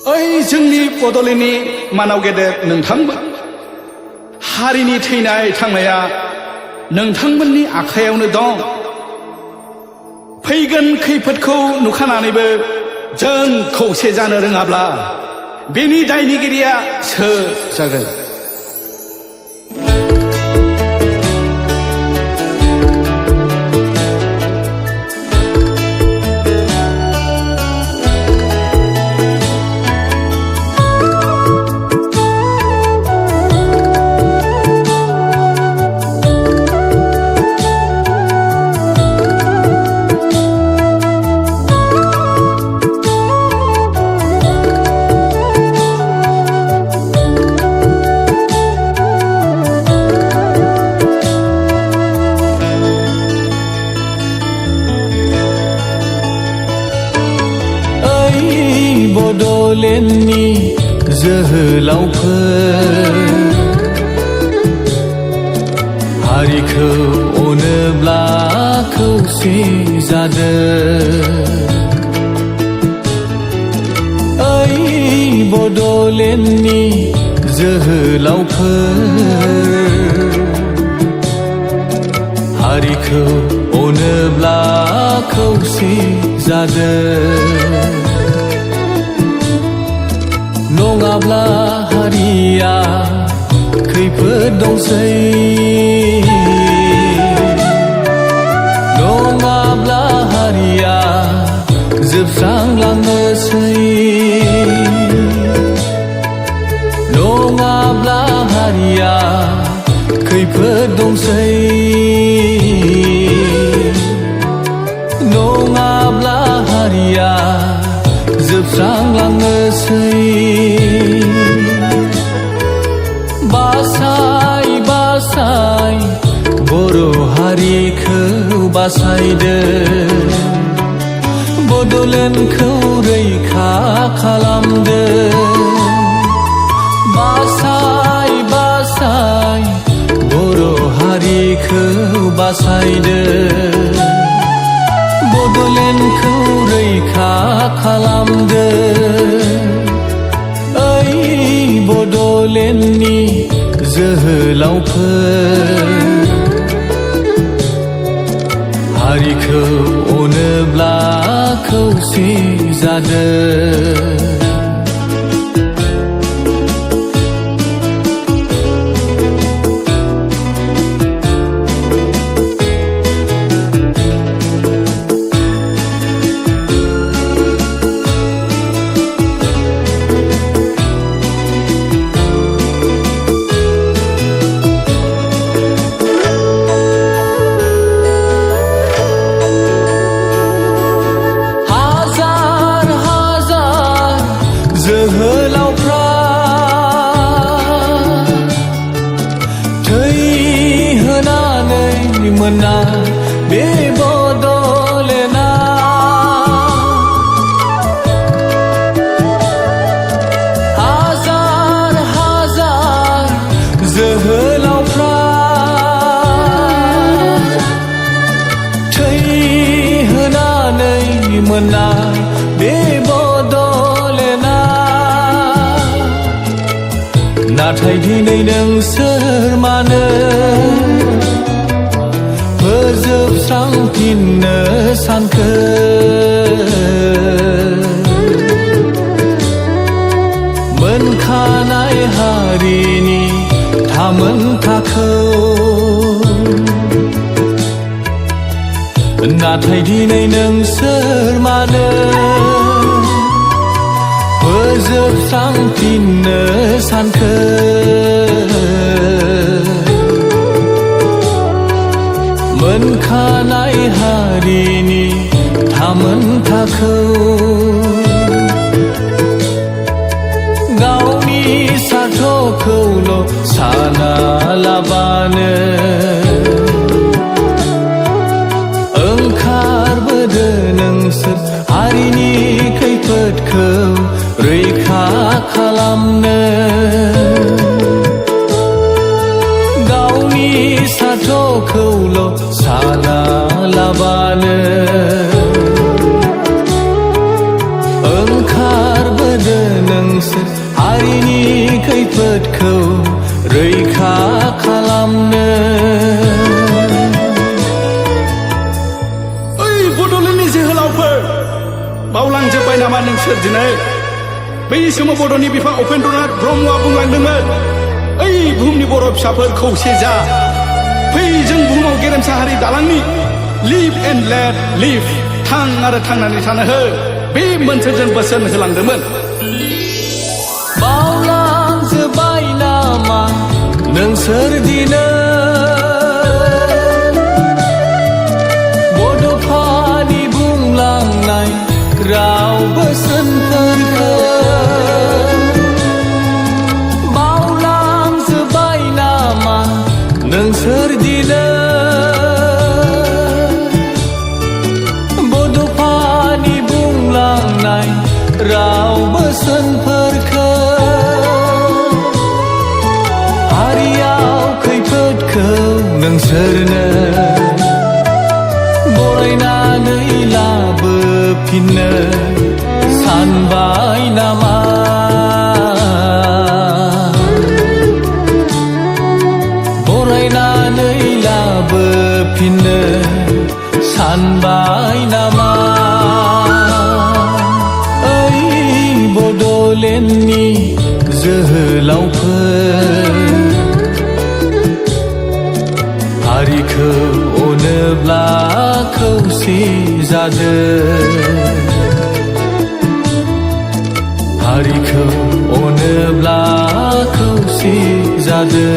ओइ जोंनि बड'लेण्डनि मानाव गेदेर नोंथांमोन, हारिनि थैनाय थांनाया नोंथांमोननि आखायावनो दं। फैगोन खैफोदखौ नुखानानैबो जों खौसे जानो रोङाब्ला बेनि दायनिगिरिया सोर जागोन? बड'लेण्डनि जोहोलावफोर, हारिखौ अनोब्ला खौसे जादों। ओइ बड'लेण्डनि जोहोलावफोर, हारिखौ अनोब्ला खौसे जादों। नङाब्ला हारिया खैफोद दंसै, नङाब्ला हारिया जोबस्रांलांनोसै, नङाब्ला हारिया खैफोद दंसै, नङाब्ला हारिया जोबस्रांलांनोसै। बासाय बासाय बर' हारिखौ बासायदो, बड'लेण्डखौ रैखा खालामदो। बासाय बासाय बर' हारिखौ बासायदो, बड'लेण्डखौ रैखा खालामदो। ओइ बड'लेण्डनि जोहोलावफोर, हारिखौ अनोब्ला खौसे जादों। जोहोलावफ्रा थै होनानै मोना बे बड'लेण्डआ, हाजार हाजार जोहोलावफ्रा थै होनानै मोना बे बड'लेण्डआ। नाथाय दिनै नोंसोर मानो फोजोबस्रांफिननो सानखो? मोनखानाय हारिनि थामोनथाखौ, नाथाय दिनै नोंसोर मानो फोजोबस्रांफिननो सानखो? मोनखानाय हारिनि थामोनथाखौ गावनि सार्थखौल' सानालाबानो ओंखारबोदो नोंसोर हारिनि खैफोदखौ रैखा खालामनो। गावनि सार्थखौल' सानालाबानो ओंखारबोदो रैखा खालामनो ओइ बड'लेण्डनि जोहोलावफोर बावलांजोब्बाय नामा नोंसोर दिनै बै समाव बड'नि बिफा उपेन्द्रनाथ ब्रह्मआ बुंलांदोंमोन ओइ बुहुमनि बर' फिसाफोर खौसे जा फै जों बुहुमाव गेरेमसा हारि दालांनि लिभ एन्ड लेट लिभ थां आरो थांनानै थानो हो बे मोनसेजों बोसोन होलांदोंमोन बावलांजोब्बाय नामा नोंसोर दिनै बड'फानि बुंलांनाय राव बोसोनफोरखौ बावलांजोब्बाय नामा नोंसोर दिनै बड'फानि बुंलांनाय राव बोसोनफोरखौ हारियाव खैफोदखौ नोंसोरनो बरायनानै लाबोफिननो सानबाय नामा बरायनानै लाबोफिननो सानबाय नामा ओइ बड'लेण्डनि जोहोलावफोर हारिखौ अनोब्ला खौसे जादो हारिखौ अनोब्ला खौसे जादो